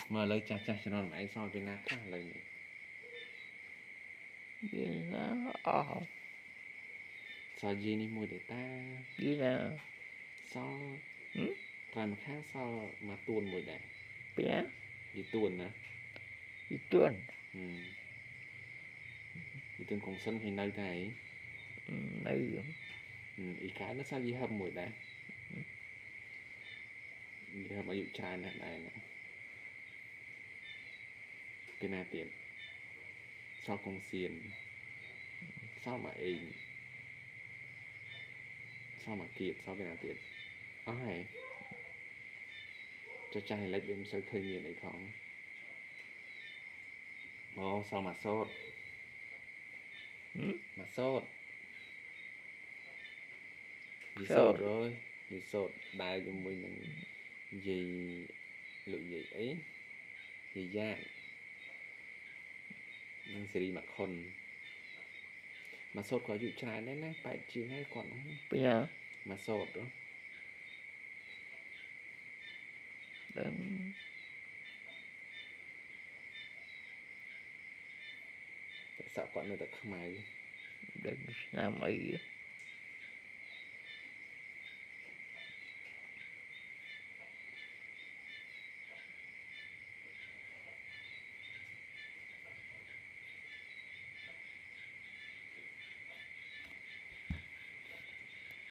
Mà lời cha cha cho nó anh so với nát khác lời này. Gì nó So gì ni mùi để ta. gì nào So. Còn mà khác so mà tuôn mùi để. bé Gì tuôn nè. gì tuần Gì tuôn cùng sân hay nơi này. nơi Ý cái nó sao gì hâm mùi để. Gì hâm ở dụ trai nè này nè. Cái này tiền. So cùng xiên. Sao mà anh. Sao mà kiệt so cái nào tiền. Ai. Cho trai lấy đêm sơ khơi nghiền này không. Ồ sao mà sốt. Mà sốt. Gì sốt rồi. Gì sốt đại cho mình gì lượng gì ấy. Gì dạng. Nhưng sẽ đi mặc khôn. Mà sốt có dụ trai đấy nè. Phải chịu ngay còn bé mà sốt đó. đừng Tại sao còn người ta không ai. đừng làm ấy